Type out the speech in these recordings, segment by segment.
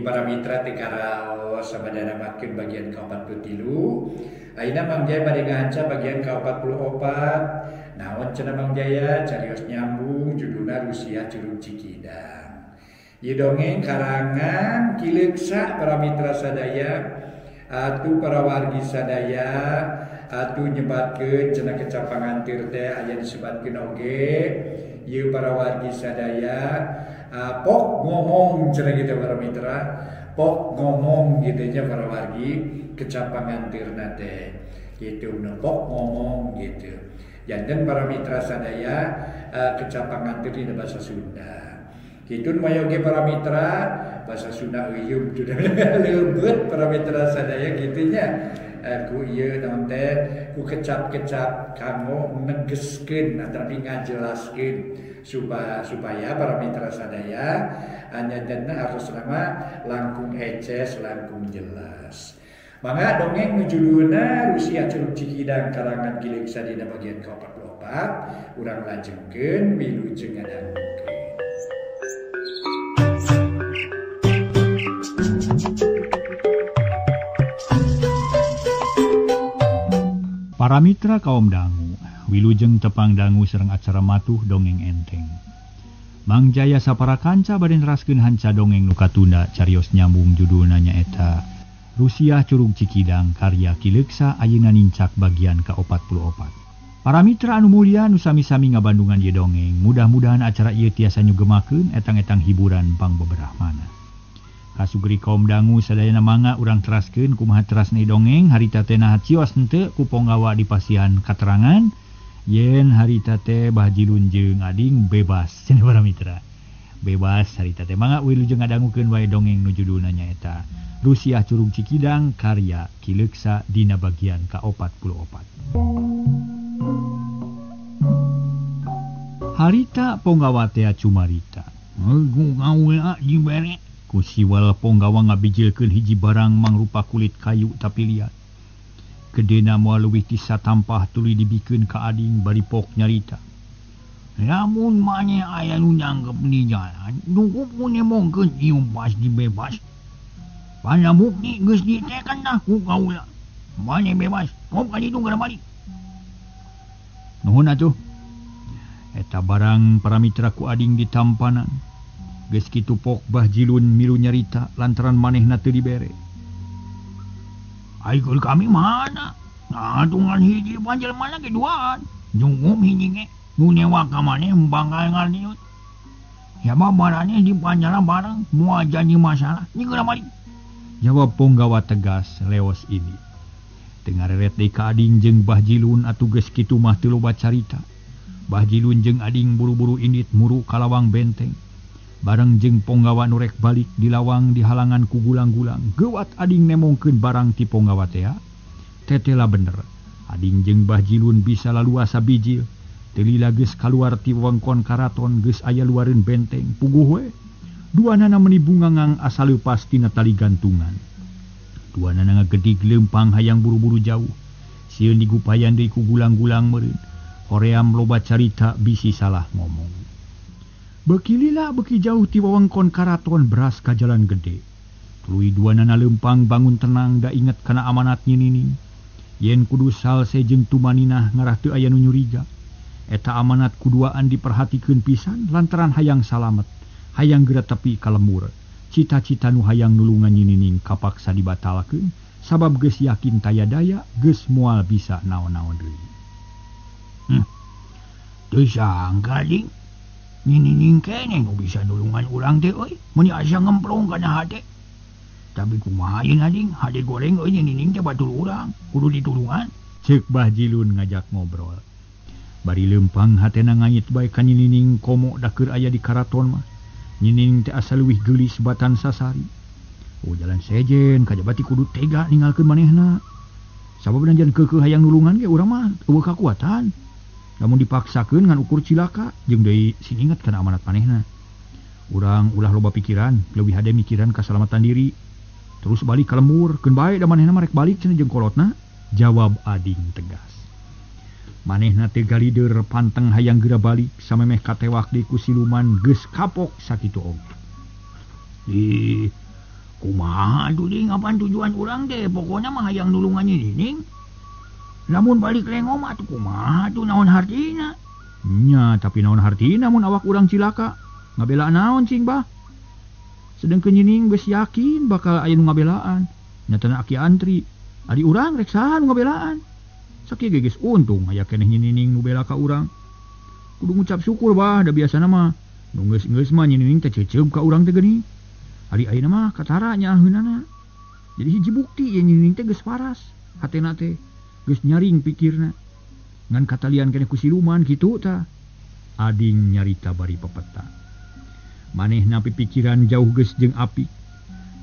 para mitra tekara sabadana makin bagian ke-43. Aina Mang Jaya bade ngahanca bagian ke-44. Naon cenah Mang Jaya carios nyambung judulna Rusia Curug Cikidang. Ieu dongeng karangan Kileksa para mitra sadaya atuh para wargi sadaya atuh nyebatkeun cenah kecapanganteur teh aya disebatkeun oge ieu para wargi sadaya pok ngomong cenah kitu para mitra pok ngomong gitu nya para wargi kecapanganteurna teh kitu pok ngomong gitu janten para mitra sadaya kecapanganteur dina bahasa Sunda. Kitun mayoge para mitra bahasa Sunda euyeuh leubet para mitra sadaya kitu nya. Ku ieu naon teh ku kecap-kecap kanggo negeskeun atapi ngajelaskeun supaya para mitra sadaya anjeunna harus nama langkung eces langkung jelas. Mangga dongeng nu judulna Rusia Curug Cikidang karangan Kileksa dina bagian ke-44 urang lajengkeun wilujeng ngadangukeun. Para mitra kaum dangu, wilujeng tepang dangu sareng acara matuh dongeng enteng. Mang Jaya sapara kanca bade neraskeun hanca dongeng nu katunda carios nyambung judulna nyaeta Rusia Curug Cikidang karya Kileksa ayeuna nincak bagian ke-44. Para mitra anu mulia nu sami-sami ngabandungan ieu dongeng, mudah-mudahan acara ieu tiasa nyugemakeun etang-etang hiburan pangbeberahmana. Kasugeri kaum dangu sadayana mangga urang teraskeun kumaha terasna dongeng harita teh naha cios henteu ku ponggawa dipasihan katerangan yen harita teh bahjilun jeung ading bebas cenah para mitra. Bebas harita teh mangga wilujeng ngadangukeun wae dongeng nu judulna nyaeta Rusia Curug Cikidang karya Kileksa dina bagian ke-44. Harita ponggawa teh cumarita. Ngaula dibere ku siwal ponggawa ngabijilkeun hiji barang mangrupa kulit kayu tapi liat. Gedena moal leuwih ti satampah tuluy dibikeun ka ading bari pok nyarita. Lamun manye aya nu nyanggep ni jalan, nunggu mun nemongkeun ieu pas dibebas. Panamukni geus ditekan dah ku kaula. Manye bebas, pok ka ditu gara balik. Nuhun atuh. Eta barang para mitra ku ading ditampanan. Geus kitu pok bahjilun milu nyarita lantaran manehna teu dibere. Ai keur kami mana? Ngatungan hiji panjelmana ge duaan. Jungum hiji ge nu nyewa ka maneh banggal ngarniut. Ya babarane dipanjala bareng moal janji masalah nyeugeura balik. Jawab ponggawa tegas leos ini. Dengareret deui ka ading jeung bahjilun atuh geus kitu mah teu loba carita. Bahjilun jeung ading buru-buru indit muru ka lawang benteng. Bareng jeung ponggawa nurek balik di lawang dihalangan ku gulang-gulang. Geuwat ading nemongkeun barang ti ponggawa teh. Tetela bener. Ading jeung bahjilun bisa laluasa bijil. Telila geus kaluar ti wewengkon karaton geus aya luareun benteng. Puguh we. Duanana meuni bungangang asa leupas tina tali gantungan. Duanana ngagedig leumpang hayang buru-buru jauh. Sieun digupayan deui ku gulang-gulang meureun. Hoream loba carita bisi salah ngomong. Beki lila beki jauh ti wewengkon karaton beras ka jalan gede. Tuluy duanana leumpang bangun tenang da inget kana amanat nyinining. Yen kudu salse jeung tumaninah ngarah teu aya nu nyuriga. Eta amanat kuduaan diperhatikeun pisan lantaran hayang salamet, hayang geura tepi ka lemur. Cita-cita nu hayang nulungan nyinining kapaksa dibatalkeun sabab geus yakin taya daya geus moal bisa naon-naon deui. Teu sangka ding. Nyinining kene nu bisa nulungan urang teh euy, mun asa ngemplong kana hade. Tapi kumaha ieu ading, hade goreng euy nyinining teh batur urang, kudu ditulungan. Ceuk bahjilun ngajak ngobrol. Bari leumpang hatena nganyit bae ka nyinining komo da keur aya di karaton mah. Nyinining teh asa leuwih geulis batan sasari. Oh jalan sejen kajabati kudu tega ninggalkeun manehna. Sabab najan keukeuh hayang nulungan ge urang mah eueuh kakuatan. Lamun dipaksakeun ngan ukur cilaka jeung deui sininget kana amanat manehna. Urang ulah loba pikiran, leuwih hade mikiran kasalamatan diri. Terus balik ka lemur, keun bae da manehna marek balik cenah jeung kolotna. Jawab ading tegas. Manehna teh galider panteng hayang geura balik samemeh katewak deui ku siluman geus kapok sakitu oge. Kumaha tuh ding, apaan tujuan orang teh? Pokoknya mah hayang nulungan Nining. Lamun balik lengom atuh kumaha tuh naon hartina? Nya, tapi naon hartina mun awak urang cilaka? Ngabela naon cing bah? Sedengkeun Nining geus yakin bakal aya nu ngabelaan. Nyatana aki antri. Adi urang rek saha nu ngabelaan? Sakieu ge geus untung aya keneh Nining nu bela ka urang. Kudu ngucap syukur bah, da biasana mah nu geus mah Nining teh ceuceum ka urang teh geuning. Ari ayeuna mah katara nyaheunana. Jadi hiji bukti ye Nining teh geus waras. Hatena teh geus nyaring pikirna. Ngan katalian keneh ku siluman kitu tah. Ading nyarita bari pepeta. Manehna pikiran jauh geus jeung api.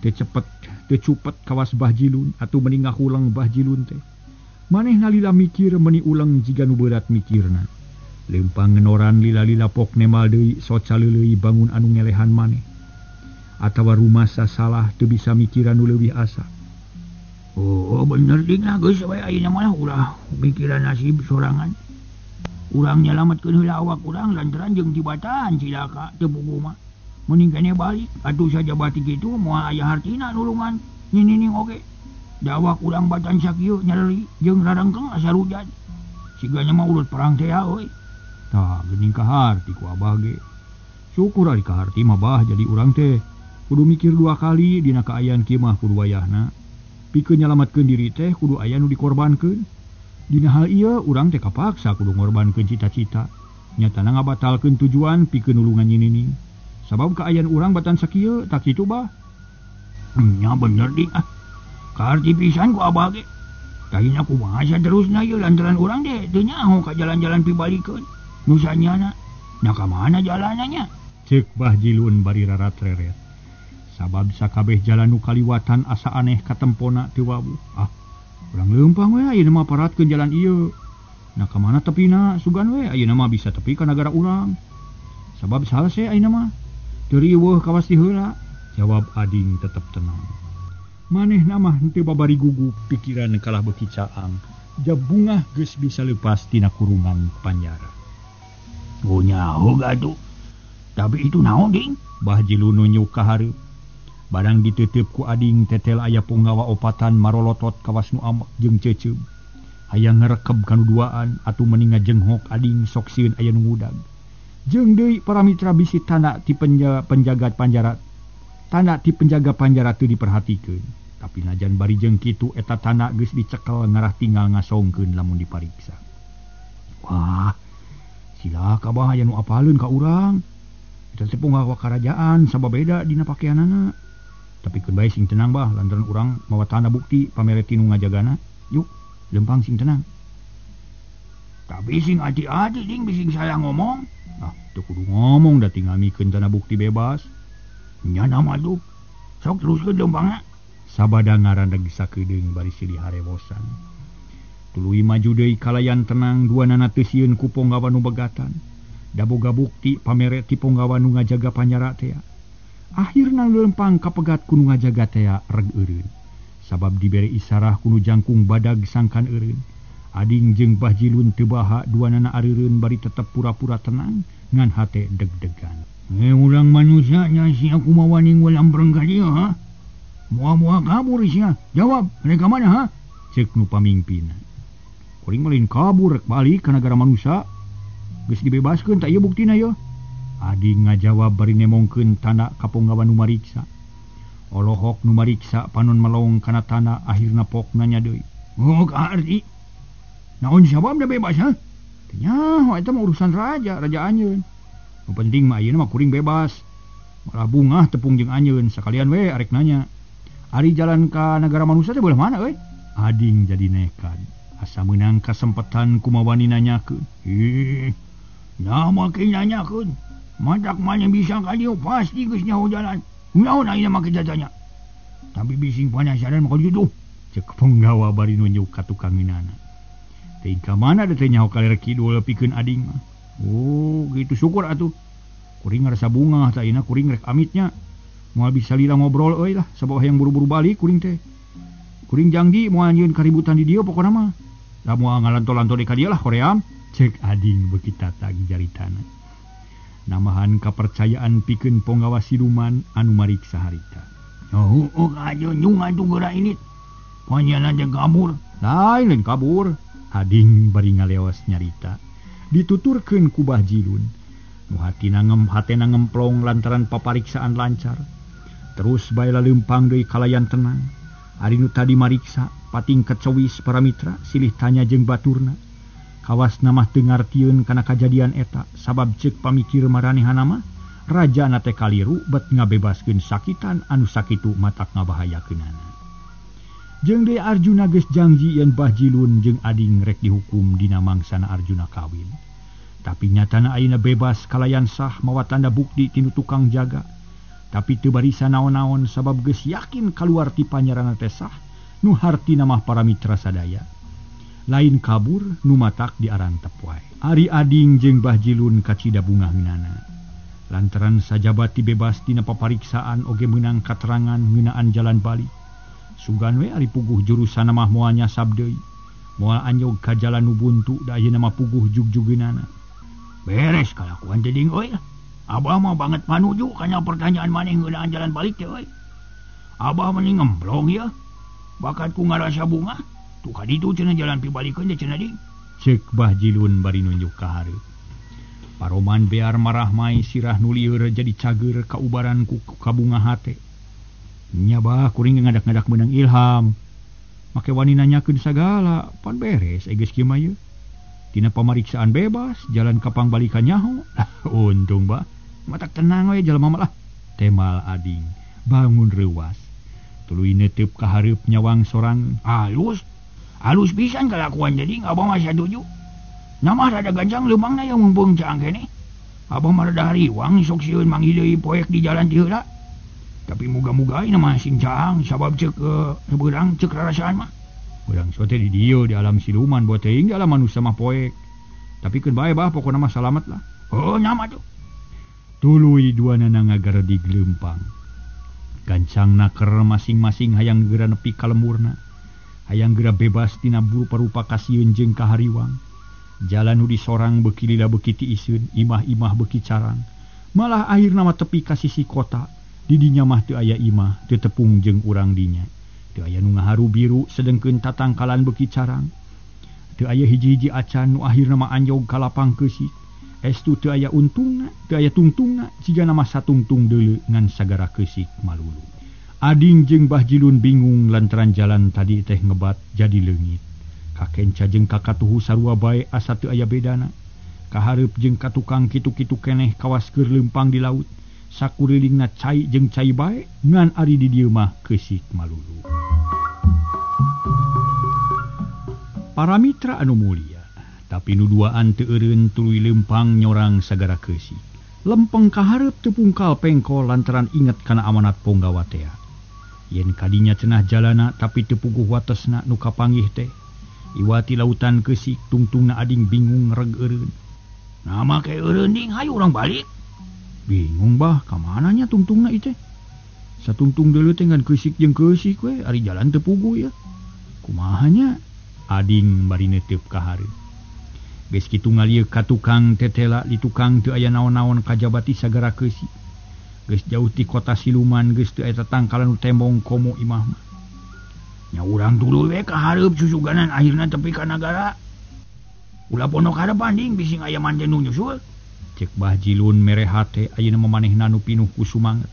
Teu cepet, teu cupet kawas Bah Jilun atuh mending ngahulang Bah Jilun teh. Manehna lila mikir meuni ulang jiga nu berat mikirna. Lempang ngenoran lila-lila pokne mal deui soca leuleuy bangun anu ngelehan maneh. Atawa rumasa salah teu bisa mikiran nu leuwih asa. Oh bener ding lah geus we ayeuna mah ulah mikiran nasib sorangan. Urang nyalametkeun heula awak urang lantaran jeung tibatan cilaka teu puguh mah. Mending keneh balik atuh saja bati kitu moal aya hartina nulungan Nining oge. Da awak urang batan sakieu nyareli jeung rarengkeng asa rujat. Sigana mah ulut perang teh euy. Tah geuning ka harti ku abah ge. Syukur ari ka harti mah bah jadi urang teh kudu mikir dua kali dina kaayaan kieu mah kudu wayahna. Pikeun nyalametkeun diri teh kudu aya nu dikorbankeun. Dina hal ieu urang teh kapaksa kudu ngorbankeun cita-cita. Nyatana ngabatalkeun tujuan pikeun nulungan Nining. Sabab kaayaan urang batan sakieu tak kitu bah. Nya bener ding ah. Karti pisan ku abah ge. Tahina kumaha saterusna ieu lantaran urang teh teu nyaho ka jalan-jalan pibalikeun. Nu sanyana, nya ka mana jalananya? Ceuk Bah Jilun bari rarat-reret. Sabab sakabeh jalan nu kaliwatan asa aneh katempona teu wabuh. Ah, urang leumpang we ayeuna mah paratkeun jalan ieu. Na ka mana tepina sugan we ayeuna mah bisa tepi ka nagara urang. Sabab salse ayeuna mah teu riweuh kawas ti heula. Jawab Ading tetep tenang. Manehna mah henteu babari gugup pikiran kalah beuki caang. Jabungah geus bisa leupas tina kurungan panjara. Oh nyaho gaduh. Tapi itu naon ding? Bah Jilun nunjuk ka hareup. Barang diteuteup ku Ading tetel aya punggawa opatan marolotot kawas nu amek jeung ceuceum. Hayang ngarekeb kanu duaan atuh mending ngajenghok Ading sok sieun aya nu ngudag. Jeung deui para mitra bisi tanda ti penjaga panjara. Tanda ti penjaga panjara teu diperhatikeun. Tapi najan bari jeung kitu eta tanda geus dicekel ngarah tinggal ngasongkeun lamun dipariksa. Wah, silaka bah aya nu apaleun ka urang. Eta teh punggawa karajaan sababeda dina pakeanana. Tapi keun bae sing tenang bah lantaran urang mawa tanda bukti pamere ti nu ngajagana. Yuk, lempang sing tenang. Tapi sing hati-hati ding bising salah ngomong. Ah, teu kudu ngomong da tinggal mikeun tanda bukti bebas. Nya nama tuh. Sok teruskeun lempangna. Sabada ngarandeg sakedeung bari silih harewosan. Tuluy maju deui kalayan tenang duanana teu sieun ku punggawa nu begatan. Da boga bukti pamere ti punggawa nu ngajaga panjara teh. Akhirna lempang kapegat ku nu ngajaga teh reg eureun. Sabab dibere isarah ku nu jangkung badag sangkan eureun. Ading jeung Bah Jilun teu baha duanana areureun bari tetep pura-pura tenang ngan hate deg-degan. Urang manusia nya sia kumaha ning ulam bereng ka dieu ha? Moal-moal kabur sia. Jawab, mereka mana ha? Ceuk nu pamimpin. Kuring malin kabur rek balik ka nagara manusia. Geus dibebaskeun tak ieu buktina ieu. Ading ngajawab bari nemongkeun tanda ka punggawa nu mariksa. Olohok nu mariksa panon melong kana tanda akhirna pokna nya deui. Oh, ka arti. Naon sabab da bebas ha? Teu nyaho eta mah urusan raja anjeun. Nu penting mah ayeuna mah kuring bebas. Malah bungah tepung jeung anjeun sakalian we arek nanya. Ari jalan ka nagara manusia teh beuleuh mana euy? Ading jadi nekat. Asa meunang kasempetan kumaha wani nanyakeun. Nama ke nanyakeun. Madak mana bisa ka dieu pasti geus nyaho jalan. Naon ayeuna mah kejadiannya. Tapi bising penasaran mah kitu. Ceuk punggawa bari nunjuk ka tukang minana. Teuing ka mana da teh nyaho kaler kidul pikeun Ading mah. Oh, gitu syukur atuh. Kuring ngarasa bungah tah ayeuna kuring rek amitnya. Moal bisa lila ngobrol euy lah sabab hayang buru-buru balik kuring teh. Kuring janji moal nyieun kaributan di dieu pokona mah. Da moal ngalanto-lanto di ka dieu lah hoream. Ceuk Ading beuki tatag jaritana. Namahan kapercayaan pikeun punggawa siluman anu mariksa harita. Aja nyungan tu gerak ini. Panjang aja kabur. Lain kabur. Ading bari ngaleos nyarita. Dituturkeun ku Bah Jilun. Nu hatena ngemplong lantaran papariksaan lancar. Terus bae leumpang deui kalayan tenang. Ari nu tadi mariksa patingkat cewis para mitra silih tanya jeung baturna. Kawasna mah teu ngartieun kana kajadian eta sabab ceuk pamikir maranehanna mah rajana teh kaliru bet ngabebaskeun sakitan anu sakitu matak ngabahayakeunana. Jeung deui Arjuna geus janji yen Bah Jilun jeung ading rek dihukum dina mangsana Arjuna kawin. Tapi nyatana ayeuna bebas kalayan sah mawa tanda bukti tinu tukang jaga. Tapi teu barisa naon-naon sabab geus yakin kaluar ti panyaranna teh sah nu hartina mah para mitra sadaya. Lain kabur nu matak diarantep wae. Ari ading jeung Bah Jilun kacida bungaheunana. Lantaran sajabat bebas dina papariksaan oge meunang katerangan ngeunaan jalan bali. Sugan we ari puguh jurusan mah moal nyasab deui. Moal anyog ka jalan nu buntu da ayeuna mah puguh jug-jugeunana. Beres kalakuan teuing euy. Abah mah banget panuju kana pertanyaan maneh ngeunaan jalan balik teh euy. Abah mah ngemplong ya. Bakat ku ngarasa bunga. Tu ka ditu cenah jalan pibalikeun teh cenah ding. Ceuk Bah Jilun bari nunjuk ka hareup. Paroman bear marah mai sirah nu lieur jadi cager kaubaran ku kabunga hate. Nya bah kuring ngadak-ngadak meunang ilham. Make wani nanyakeun sagala, pan beres geus kieu mah ye. Tina pamariksaan bebas, jalan ka pangbalikan nyaho. Untung bah, matak tenang we jelema mah lah. Temal ading, bangun reuwas. Tuluy neuteup ka hareup nyawang sorang. Alus pisan kalakuan jadi abah mah saduju. Nama rada gancang leumangna yang mumpung caang kene. Abah mah rada hariwang sok sieun manghideuy poek di jalan ti heula. Tapi muga-muga ieu mah sing caang sabab ceuk sebeurang ceuk rarasaan mah. Urang sote di dieu di alam siluman buat teuing di alam manusia mah poek. Tapi keun bae bah pokona mah salamet lah. Oh nyama tuh. Tuluy duana ngagaredig leumpang. Gancangna keur masing-masing hayang geura nepi ka lemurna. Hayang geura bebas tina rupa-rupa kasieun jeung kahariwang. Jalan nu disorang beuki lila beuki ti iseun, imah-imah beuki carang. Malah akhirna mah tepi ka sisi kota. Di dinya mah teu aya imah, teu tepung jeung urang dinya. Teu aya nu ngaharu biru sedengkeun tatangkalan beuki carang. Teu aya hiji-hiji acan nu akhirna mah anjog ka lapang keusik. Estu teu aya untungna, teu aya tungtungna, cigana mah satungtung deuleu ngan sagara keusik malulu. Ading jeung Bah Jilun bingung lantaran jalan tadi teh ngebat jadi leungit. Kakenca jeung kakatuhu sarua bae asa teu aya bedana. Kahareup jeung katukang kitu-kitu keneh kawas keur leumpang di laut. Sakurilingna cai jeung cai bae ngan ari di dieu mah keusik malulu. Para mitra anu mulia, tapi nu duaan teu eureun tuluy leumpang nyorang sagara keusik. Lempeng kahareup teu pungkal pengkol lantaran inget kana amanat ponggawa teh. Yen kadinya cenah jalana tapi teu puguh watesna nu kapanggih teh. Iwati lautan keusik tungtungna ading bingung reg eureun. Nah make eureun ding hayu urang balik. Bingung bah kamananya tungtungna ieu teh. Satungtung deuleu teh ngan keusik jeung keusik we ari jalan teu puguh ya. Kumaha nya? Ading bari neuteup ka hareup. Geus kitu ngalieu ka tukang tetela di tukang teu aya naon-naon kajabati sagara keusik. Geus jauh ti kota siluman geus teu aya tatangkalan nu tembong komo imah mah. Nya urang dulu we ka hareup susuganan akhirna tepi ka nagara. Ulah pondok harapan ding bising aya manten nu nyusul. Cek Bah Jilun mere hate ayeuna mamanehna nu pinuh ku sumanget.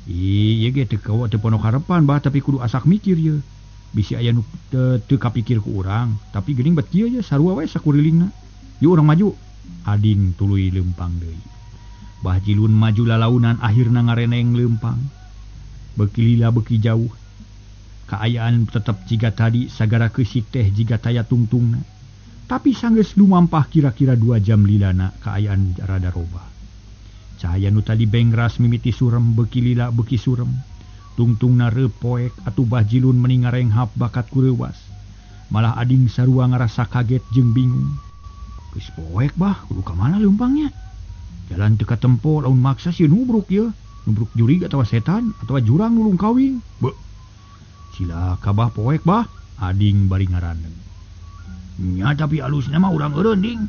Ieu ge teu kawa teu pondok harapan bah tapi kudu asak mikir ye. Bisi aya nu teu kapikir ku urang, tapi geuning bet kieu ye sarua we sakurilingna. Yuk urang maju. Ading tuluy leumpang deui. Bah Jilun maju lalaunan akhirna ngareneng leumpang. Beuki lila beuki jauh. Kaayaan tetep jiga tadi sagara keusik teh jiga taya tungtungna. Tapi sanggeus lumampah kira-kira 2 jam lilana kaayaan rada robah. Cahaya nu tadi bengras mimiti surem beuki lila beuki surem. Tungtungna reup poek atuh Bah Jilun meni ngarenghap bakat ku reuwas. Malah ading sarua ngarasa kaget jeung bingung. Geus poek bah, kudu ka mana leumpangnya? Jalan teu katempo laun maksa sieun nubruk ye. Nubruk jurig atawa setan atawa jurang nulung kawing. Beuh. Cilaka bah poek bah, ading bari ngarandeung. Nya tapi alusna mah urang eureun ding.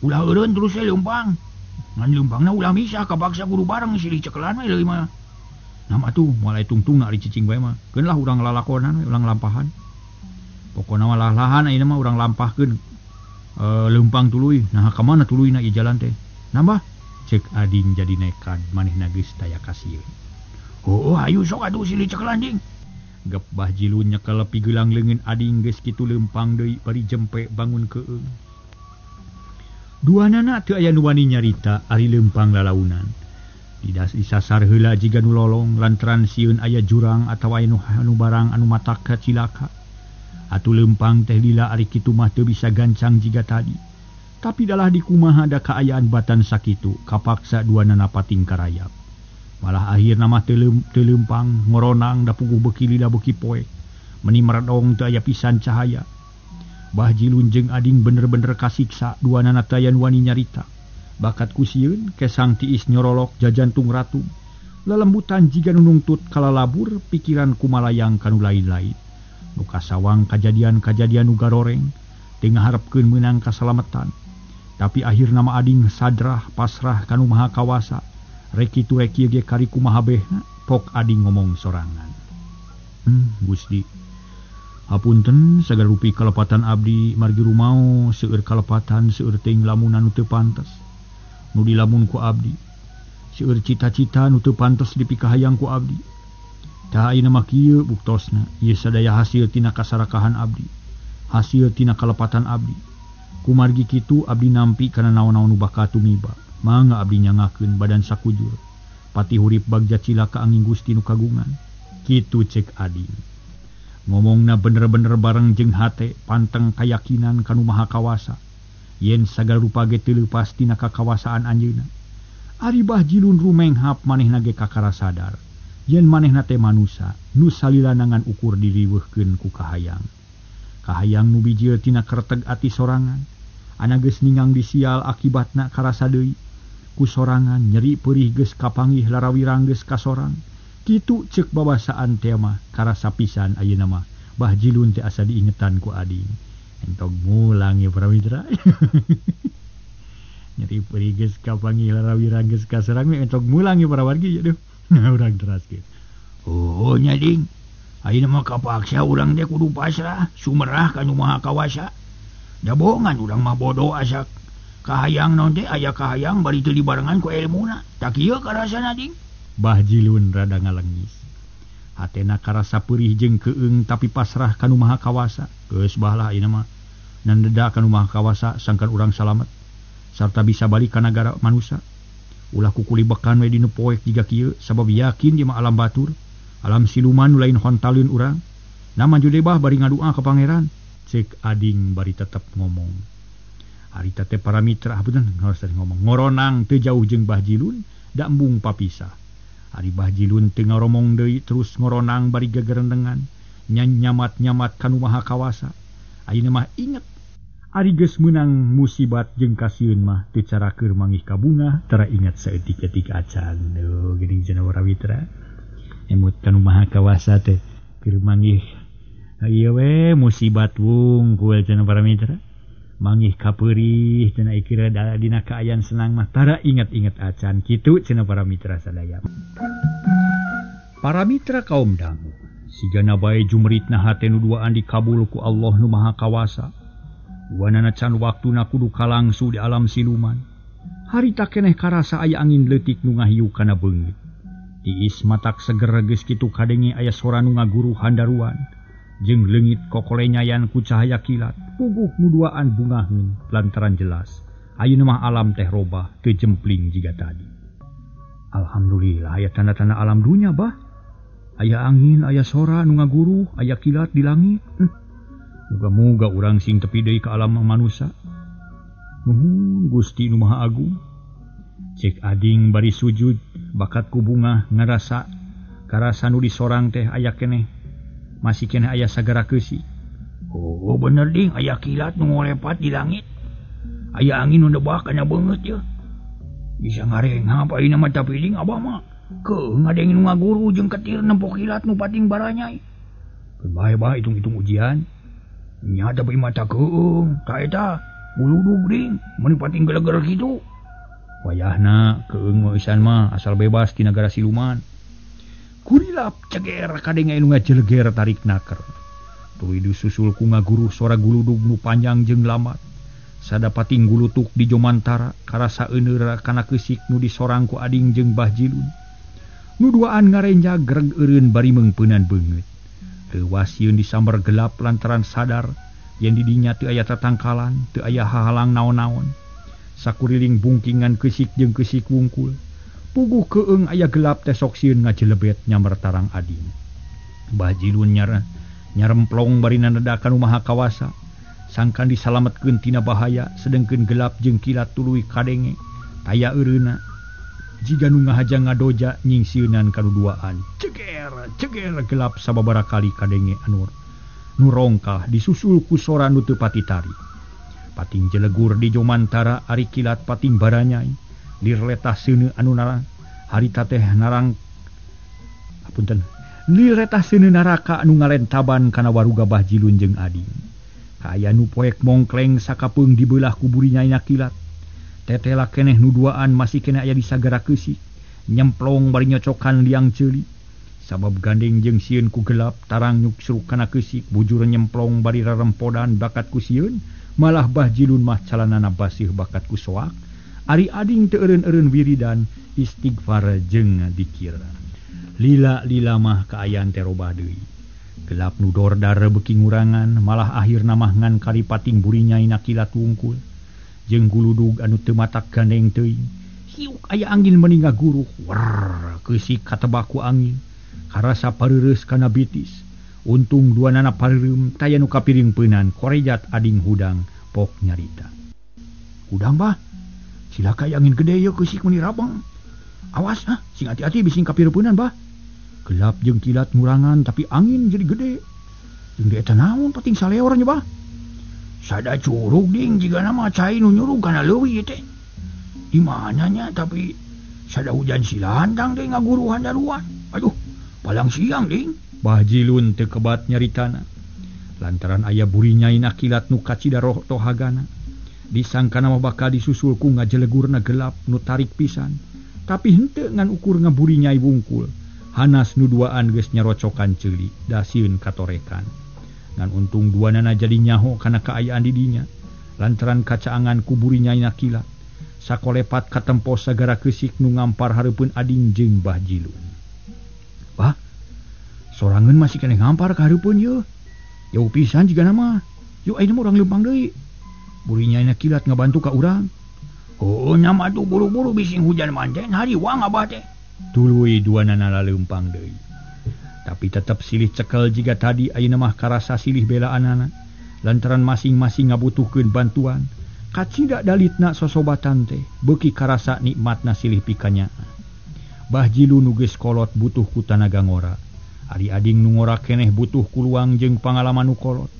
Ulah eureun terus we leumpang. Ngan leumpangna ulah misah kapaksa kudu bareng silih cekelan we leuy mah. Nama tuh mulai tungtung nak dicicing bae mah. Keun lah urang lalakonan we ulang lampahan. Pokona mah lahan ayeuna mah urang lampahkeun. Leumpang tuluy. Nah ka mana tuluyna ieu jalan teh? Nambah cek Ading jadi nekat manehna geus taya kasieun. Oh ayo sok atuh silih cekelan ding. Gep Bah Jilun nyekel pigeulang leungeun Ading geus kitu leumpang deui bari jempe bangun keung. Duanana teu aya nu wani nyarita ari leumpang lalaunan. Disasar heula jiga nu lolong lantaran sieun aya jurang atawa aya nu barang anu matak ka cilaka. Atuh leumpang teh lila ari kitu mah teu bisa gancang jiga tadi. Tapi dalah di kumaha da kaayaan batan sakitu kapaksa duanana pating karayap. Malah akhirna mah teu leumpang ngoronang da puguh beuki lila beuki poe. Meni meredong teu aya pisan cahaya. Bah Jilun jeung Ading bener-bener kasiksa duanana teu aya nu wani nyarita. Bakat ku sieun kesang tiis nyorolok jajantung ratu. Lelembutan jiga nu nungtut kalalabur pikiran kumalayang kanu lain-lain. Nu kasawang kajadian-kajadian nu garoreng teu ngaharepkeun meunang kasalametan. Tapi akhir nama Ading sadrah pasrah kanu maha kawasa. Rek kitu rek ieu ge kari kumaha behna pok Ading ngomong sorangan. Gusti. Hapunten sagarupi kalepatan abdi margi rumao seueur kalepatan seueur teuing lamunan nu teu pantes. Nu dilamun ku abdi. Seueur cita-cita nu teu pantes dipikahayang ku abdi. Tah ayeuna mah kieu buktosna ieu sadaya hasil tina kasarakahan abdi. Hasil tina kalepatan abdi. Kumargi kitu abdi nampi kana naon-naon nu bakal tumiba. Mangga abdi nyangakeun badan sakujur. Pati hurip bagja cilaka angin Gusti nu kagungan. Kitu cek Ading. Ngomongna bener-bener bareng jeung hate panteng kayakinan kanu maha kawasa. Yen sagala rupa ge teu leupas tina kakawasaan anjeunna. Ari Bah Jilun rumenghap manehna ge kakara sadar. Yen manehna teh manusa, nu salilanangan ukur diriweuhkeun ku kahayang. Kahayang nu bijil tina kerteg ati sorangan. Ana geus ningang disial akibatna karasa deui. Ku sorangan nyeri peurih geus kapanggih larawirang geus kasorang. Kitu ceuk babasaan teh mah karasa pisan ayeuna mah Bah Jilun teh asa diingetan ku Ading. Entog mulang ya para mitra. Nyeri peurih geus kapanggih larawirang geus kasorang entog mulang ya para wargi aduh. Urang teraskeun. Oh nya Ding. Ayeuna mah kapaksa urang teh kudu pasrah sumerah kanu maha kawasa. Da bohongan urang mah bodoh asak kahayang naon teh aya kahayang bari teu dibarengan ku ilmuna. Tak kieu karasana Ding. Bah Jilun rada ngalengis. Hatena karasa peurih jeung keung tapi pasrah kanu maha kawasa. Geus baheula ayeuna mah. Nandeda kanu maha kawasa sangkan urang salamet. Sarta bisa balik ka nagara manusia. Ulah kukuli bekan we dinu poek jiga kieu sabab yakin di mah alam batur. Alam siluman nu lain hontalieun urang. Nama jude bah bari ngadua ka pangeran. Cek Ading bari tetep ngomong. Harita teh para mitra hapunten harus ngomong. Ngoronang teu jauh jeung Bah Jilun da embung papisah. Ari Bah Jilun teu ngaromong deui terus ngoronang bari gagerendengan. Nyamat-nyamat kanu maha kawasa. Ayeuna mah inget ari geus meunang musibat jeung kasieun mah teu cara keur mangih ka bunga tara ingat saeutik-eutik acan. Duh geuning cenah para mitra. Emut kanu maha kawasa teh keur mangih ieu we musibat wungkul cenah para mitra. Mangih kapeurih cenah ikir dina kaayaan senang mah tara ingat-ingat acan kitu cenah para mitra sadaya. Para mitra kaum dangu sigana bae jumritna hate nu duaan dikabul ku Allah nu maha kawasa. Duanana can waktuna kudu kalangsu di alam siluman. Harita keneh karasa aya angin leutik nu ngahiu kana beungit. Tiis matak seger geus kitu kadenge aya sora nu ngaguru handaruan. Jeung leungit kokolenyayan ku cahaya kilat, puguh nu duaan bungaheun lantaran jelas. Ayeuna mah alam teh robah teu jempling jiga tadi. Alhamdulillah aya tanda-tanda alam dunya bah. Aya angin, aya sora nu ngaguru, aya kilat di langit. Muga-muga urang sing tepi deui ka alam manusia. Nuhun Gusti nu Maha Agung. Cek Ading bari sujud bakat ku bunga ngarasa karasa nu disorang teh aya keneh. Masih kena aya sagara keusi. Oh bener Ding aya kilat nu ngolepat di langit. Aya angin nu debah kana beungeut ye. Bisa ngarenghap ayeuna mah tapi Ding abah mah keung ngadeng nu ngaguru jeung ketir nempok kilat nu pating baranyai. Keun bae-bae hitung-hitung ujian. Nya tapi mata keung ka eta buludug Ding mun pating geler-geler kitu. Wayahna keung moisan mah asal bebas di negara siluman. Kurilap ceger kadenge anu ngajeleger tarik naker. Tuluy disusul ku ngaguruh sora guludug nu panjang jeung lamat. Sadapating gulutuk di jomantara karasa euneur kana keusik nu disorang ku ading jeung Bah Jilun. Nu duaan ngarenja greg eureun bari meungpeunan beungeut. Leuwas sieun disambar gelap lantaran sadar yen di dinya teu aya tatangkalan, teu aya hahalang naon-naon. Sakuriling bungkingan keusik jeung keusik wungkul. Puguh keung aya gelap teh sok sieun ngajelebet nyamber tarang ading. Bah Jilun nyaremplong bari nandakan umaha kawasa. Sangkan disalametkeun tina bahaya sedengkeun gelap jeung kilat tuluy kadenge taya eureuna jiga nu ngahaja ngadoja nyingsieunan kaduduaan ceger gelap sababaraha kali kadenge nu rongkah disusul ku sora nu teu pati tari. Pating jelegur di jomantara ari kilat pating baranyai lir letah seuneu anu narang harita teh narang lir letah seuneu naraka anu ngalentaban kana waruga Bah Jilun jeung ading. Kaya nu poek mongkleng sakapeung dibelah ku buri nyaina kilat. Tetela keneh nu duaan masih kena aya di sagara keusik. Nyemplong bari nyocokan liang ceuli. Sabab gandeng jeung sieun ku gelap tarang nyuksruk kana keusik bujur nyemplong bari rarempodan bakat ku sieun. Malah Bah Jilun mah calanana basih bakat ku soak. Ari ading teu eureun-eureun wiridan istighfar jeung dikir. Lila mah kaayaan teh robah deui. Gelap nu dordar beuki ngurangan malah akhirna mah ngan karipating buri nyaina kilat wungkul jeung guludug anu teu matak gandeng teuing. Hiuk aya angin meni ngaguruh wer keusik katebak ku angin karasa pareureus kana bitis. Untung duanana pareureum taya nu kapiringpeunan korejat ading hudang pok nyarita. Hudang Bah, silaka angin gede ye keusik meni rabang. Awas sing hati-hati bising kapireupeunan Bah. Gelap jeung kilat ngurangan tapi angin jadi gede. Jeung eta naon pating saleor nya Bah? Sada curug ding jiga nama cai nu nyurug kana leuwih teh. Di mananya tapi sada hujan silantang deh ngaguruhan daruan. Aduh, palang siang ding. Bah Jilun teu kebat nyaritana. Lantaran aya buri nyaina kilat nu kacida roh tohagana. Disangkana mah bakal disusul ku ngajelegurna gelap nu tarik pisan. Tapi henteu ngan ukur ngaburi nyai wungkul. Hanas nu duaan geus nyarocokan ceuli da sieun katorekan. Ngan untung duanana jadi nyaho kana kaayaan di dinya. Lantaran kacaangan ku buri nyaina kilat. Sakolepat katempos sagara keusik nu ngampar hareupeun ading jeung Bah Jilun. Bah, sorangeun masih keneh ngampar ka hareupeun ye. Jauh pisan jigana mah. Yuk ayeuna mah urang leumpang deui. Buri nyaina kilat ngabantu ka urang. Oh, nyama tuh buru-buru bising hujan manten hariwang abah teh. Tuluy duanana laleumpang deui. Tapi tetep silih cekel jiga tadi ayeuna mah karasa silih belaanana lantaran masing-masing ngabutuhkeun bantuan. Kacida dalitna sosobatan teh beuki karasa nikmatna silih pikanya. Bah Jilun nu geus kolot butuh ku tanaga ngora. Ari ading nu ngora keneh butuh ku luang jeung pangalaman nu kolot.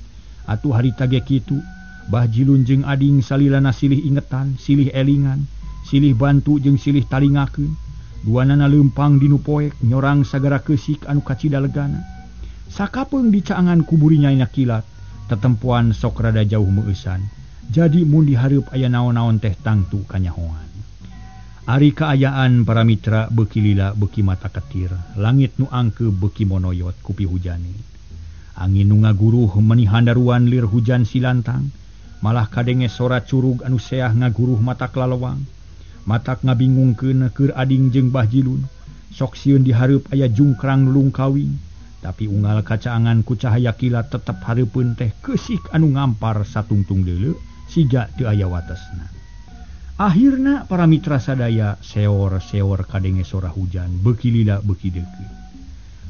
Atuh harita ge kitu, Bah Jilun jeung ading salilana silih ingetan, silih elingan, silih bantu jeung silih talingakeun. Duanana leumpang dinu poek nyorang sagara keusik anu kacida legana. Sakapeung dicaangan ku buri nyaina kilat, tetempuan sok rada jauh meueusan. Jadi mun dihareup aya naon-naon teh tangtu kanyahoan. Ari kaayaan para mitra beuki lila beuki mata ketir, langit nu angkeu beuki monoyot ku pihujani. Angin nu ngaguruh meni handaruan lir hujan silantang, malah kadenge sora curug anu seah ngaguruh mata klalewang. Matak ngabingungkeun keur ading jeung Bah Jilun. Sok sieun dihareup aya jungkrang lungkawing, tapi unggal kacaangan ku cahaya kilat tetep hareupeun teh keusik anu ngampar satungtung deuleu siga teu aya watesna. Akhirna para mitra sadaya seor kadenge sora hujan beuki lila beuki deukeut.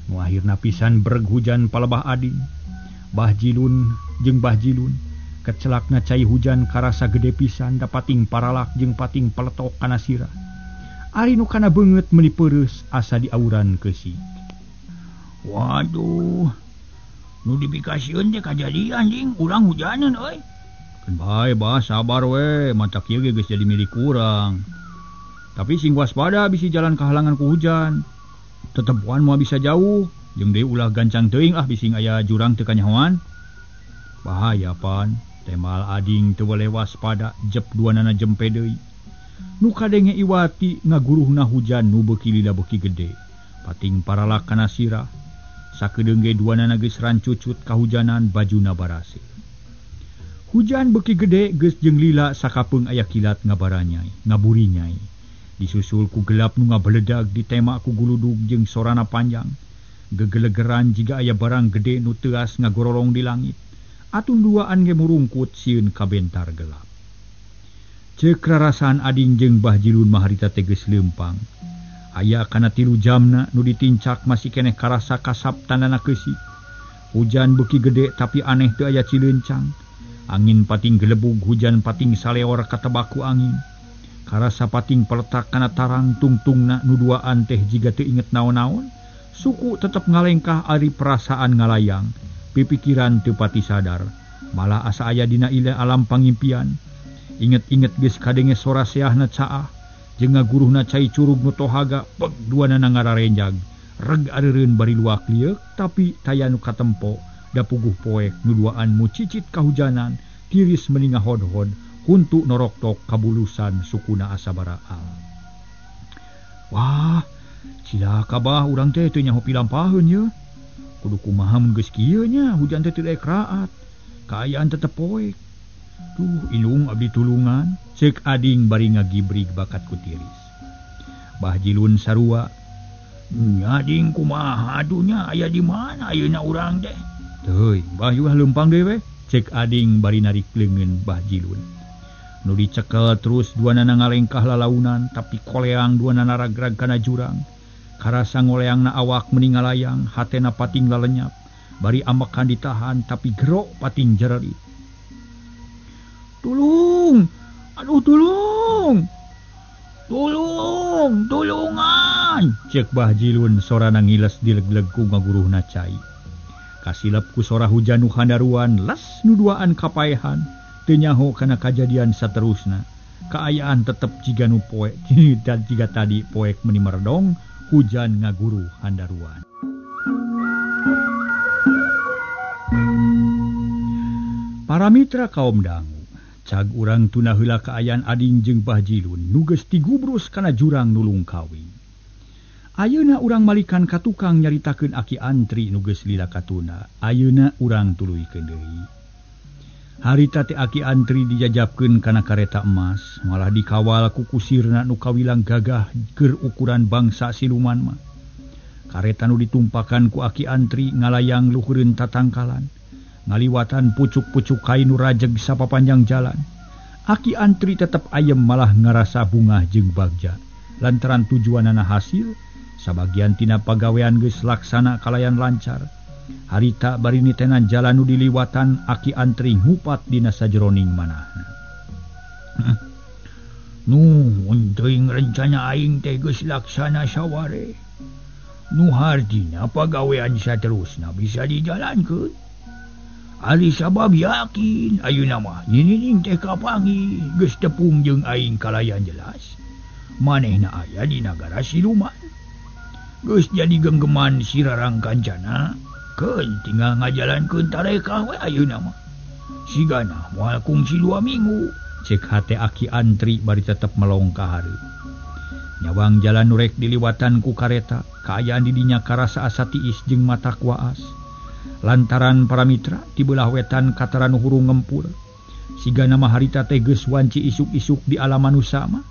Nu akhirna pisan bereg hujan palebah ading. Bah Jilun jeung Bah Jilun kecelakna cai hujan karasa gede pisan dapating paralak jeung pating peletok kana sirah. Ari nu kana beungeut meuli peureus asa diauran keusik. Waduh, nu dipikasieun teh kajadian ding urang hujaneun euy. Keun bae Bah sabar we, mata kieu ge geus jadi milik urang. Tapi sing waspada bisi jalan kahalangan ku hujan. Tetempuan moal bisa jauh, jeung deui ulah gancang teuing bising aya jurang teu kanyahoan. Bahaya pan. Temal ading teu boleh waspada jep duanana jempe deui. Nu kadenge iwati ngaguruhna hujan nu beuki lila beuki gede. Pating paralak kana sirah. Sakedeung ge duana geus rancucut kahujanan bajuna barase. Hujan beuki gede geus jeung lila sakapeung aya kilat ngabaranyai, ngaburinyai. Disusul ku gelap nu ngabeledag ditema ku guludug jeung sorana panjang. Gegelegeran jiga aya barang gede nu teuas ngagororong di langit. Atun duaan ge murungkut sieun kabentar gelap. Ceuk rarasaan ading jeung Bah Jilun mah harita teh geus leumpang. Aya kana 3 jamna nu ditincak masih keneh karasa kasap tandana keusik. Hujan beuki gede tapi aneh teu aya cileuncang. Angin pating gelebug, hujan pating saleor katebaku angin. Karasa pating peletak kana tarang tungtungna nu duaan teh jiga teu inget naon-naon. Suku tetep ngalengkah ari perasaan ngalayang. Pipikiran teu pati sadar. Malah asa aya dina ila alam pangimpian. Inget-inget geus kadenge sora seahna caah. Jeung ngaguruhna cai curug nu tohaga peg duanana ngararenjag. Reg areureun bari luak liek tapi taya nu katempo. Da puguh poek nu duaan mu cicit kahujanan tiris meninga hod-hod huntu noroktok kabulusan sukuna asabaraal. Wah, cilaka bah urang teh teu nyaho pilampaheun ye. Kudu kumaha mun geus kieu nya hujan teh teu daek raat. Kaayaan tetep poek. Duh, indung abdi tulungan, ceuk ading bari ngagibrig bakat ku tiris. Bah Jilun sarua, "Ading kumaha adunya aya di mana ayeuna urang teh?" "Teuy, Bah yuah leumpang deui we," ceuk ading bari narik leungeun Bah Jilun. Nu dicekel terus duanana ngalengkah lalaunan tapi koleang duanana ragrag kana jurang. Karasa ngoleangna awak meni ngalayang, hatena pating lalenyap. Bari ambekan ditahan tapi gero pating jerelit. "Tulung! Aduh tulung! Tulung! Tulungan!" ceuk Bah Jilun sorana ngiles dileg-leg ku ngaguruhna cai. Kasilep ku sora hujan nu handaruan les nu duaan kapaehan teu nyaho kana kajadian saterusna. Kaayaan tetep jiga nu poek dan jiga tadi poek meuni merdong hujan ngaguru handaruan. Para mitra kaum dangu, cag urang tuna heula kaayaan ading jeung Bah Jilun nu geus tigubrus kana jurang nu lungkawi. Ayeuna urang malikan ka tukang nyaritakeun Aki Antri nu geus lila katuna. Ayeuna urang tuluykeun deui. Harita teh Aki Antri dijajabkeun kana kareta emas, malah dikawal ku kusirna nu kawilang gagah keur ukuran bangsa siluman mah. Kareta nu ditumpakan ku Aki Antri ngalayang luhureun tatangkalan, ngaliwatan pucuk-pucuk kain nu rajeg sapapanjang jalan. Aki Antri tetep ayem malah ngarasa bungah jeung bagja. Lantaran tujuanana hasil, sabagian tina pagawean geus laksana kalayan lancar. Harita bari nitenan jalan nu diliwatan Aki Antri ngupat dina sajeroning manahna. "Nu teuing rencana aing teh geus laksana saware. Nu hardina pagawean saterusna bisa dijalankeun. Ari sabab yakin ayeuna mah ninining teh kapangi geus tepung jeung aing kalayan jelas. Manehna aya di nagara siluman. Geus jadi genggeman sirarang kancana, keun tinggal ngajalankeun tarekah we ayeuna mah. Sigana moal kungsi 2 minggu," ceuk hate Aki Antri bari tetep melong ka hareup. Nyawang jalan nu rek diliwatan ku kareta, kaayaan di dinya karasa asa tiis jeung mata kuaas. Lantaran para mitra di belah wetan katara nu hurung ngempur. Sigana mah harita teh geus wanci isuk-isuk di alam manusia mah.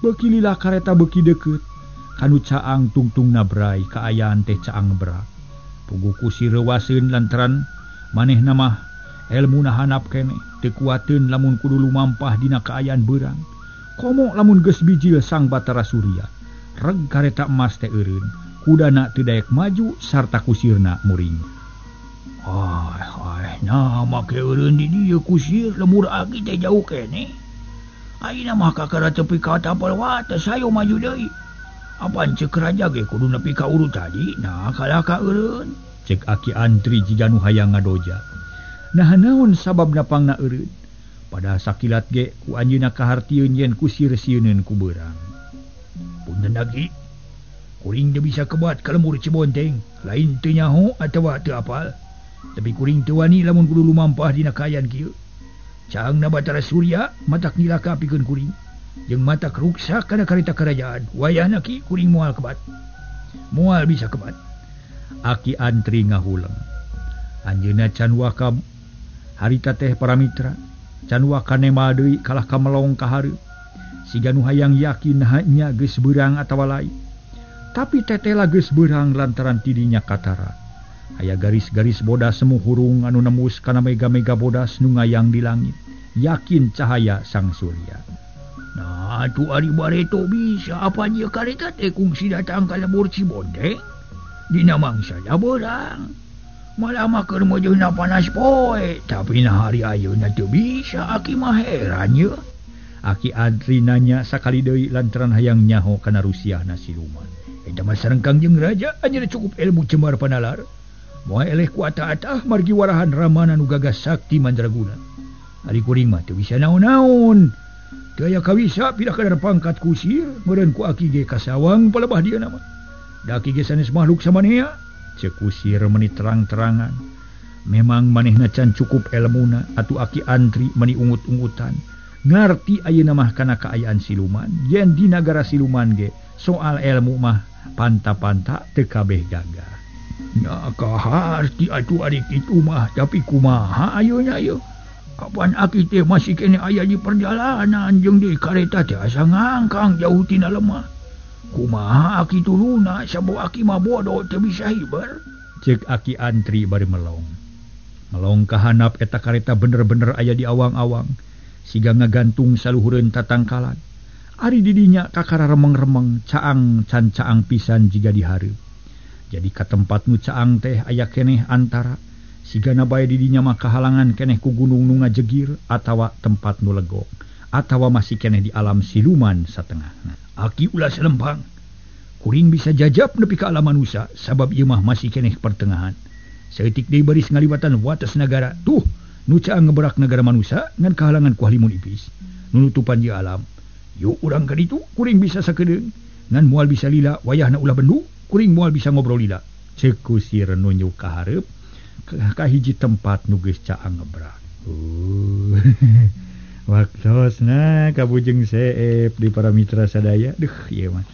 Beuki lila kareta beuki deukeut. Kanu caang tungtung nabrai kaayaan teh caang berak. Puguh kusir reuwaseun lantaran manehna mah elmuna hanap keneh teu kuateun lamun kudu lumampah dina kaayaan beurang. Komo lamun geus bijil sang Batara Surya. Reg kareta emas teh eureun, kudana teu daek maju sarta kusirna muring. Nah make eureun di dieu kusir lemur agi teh jauh keneh. Ayeuna mah kakara tepi ka tapal wates sayo maju deui. Apaan ceuk raja ge kudu nepi ka uru tadi, nah kalah ka eureun, ceuk Aki Antri jiga nu hayang ngadoja. Nah naon sababna pangna eureun? Pada sakilat ge ku anjeunna kahartieun yen kusir sieuneun ku beurang. "Punten Aki, kuring teu bisa kebat ka lemur Cibonteng, lain teu nyaho atawa teu apal. Tapi kuring teu wani lamun kudu lumampah dina kaayaan kieu. Caangna Batara Surya matak nilaka pikeun kuring. Jeung matak ruksak kana kareta kerajaan, wayahna ki kuring moal kebat." Moal bisa kebat. Aki antri ngahuleng. Anjeunna can waka harita teh para mitra. Can waka nema deui kalah ka melong ka hareup. Siga nu hayang yakin hanya geus beurang atawa lain. Tapi tetela geus beurang lantaran tidinya katara. Aya garis-garis bodas semu hurung anu nembus kana mega-mega bodas nu ngayang di langit. Yakin cahaya sang surya. Nah, tu ari bareto bisa apa dia kareta teh kungsi datang ka lebur Cibonde. Dina mangsa da beurang. Malah mah keur mojeuna panas poe, tapi na hari ayeuna teu bisa aki mah heran ye. Aki Adri nanya sakali deui lantaran hayang nyaho kana rusiahna siluman. Eta mah sarengkang jeung raja anjeun cukup ilmu cemar panalar. Moal eleh ku atah-atah margi warahan ramana nu gagas sakti mandraguna. Ari kuring mah teu bisa naon-naon. Teu aya kawisa pindah kadar pangkat kusir, meureun ku aki ge kasawang palebah dieu mah. Da aki ge sanes makhluk samanea, ceuk kusir meuni terang-terangan. Memang manehna can cukup elmuna atuh aki antri meuni ungut-ungutan. Ngarti ayeuna mah kana kaayaan siluman, yen di nagara siluman ge soal ilmu mah panta-panta teu kabeh gagah. Nya kaharti atuh ari kitu mah, tapi kumaha ayeuna ye? Kapan aki teh masih kene aya di perjalanan jeung di kareta teh asa ngangkang jauh tina lemah. Kumaha aki turuna sabab aki mah bodoh teu bisa hiber. Ceuk aki antri bari melong. Melong ka handap eta kareta bener-bener aya di awang-awang. Siga ngagantung saluhureun tatangkalan. Ari didinya kakara remeng-remeng caang can caang pisan jiga di hareup. Jadi ka tempat nu caang teh aya keneh antara sigana bae didinya mah kahalangan keneh ku gunung nu ngajegir atawa tempat nu legok atawa masih keneh di alam siluman satengahna. Aki ulah selempang. Kuring bisa jajab nepi ka alam manusia sabab ieu mah masih keneh pertengahan. Saeutik deui baris ngaliwatan wates nagara. Tuh nu caang ngeberak negara manusia ngan kahalangan ku halimun iblis nu nutupan di alam. Yuk urang ka ditu kuring bisa sakedeung ngan moal bisa lila wayahna ulah bendu kuring moal bisa ngobrol lila. Ceuk kusir nunjuk ka hareup ka hiji tempat nu geus caang ngebrak. Waktosna kabujeng seep di para mitra sadaya. Duh ieu mah.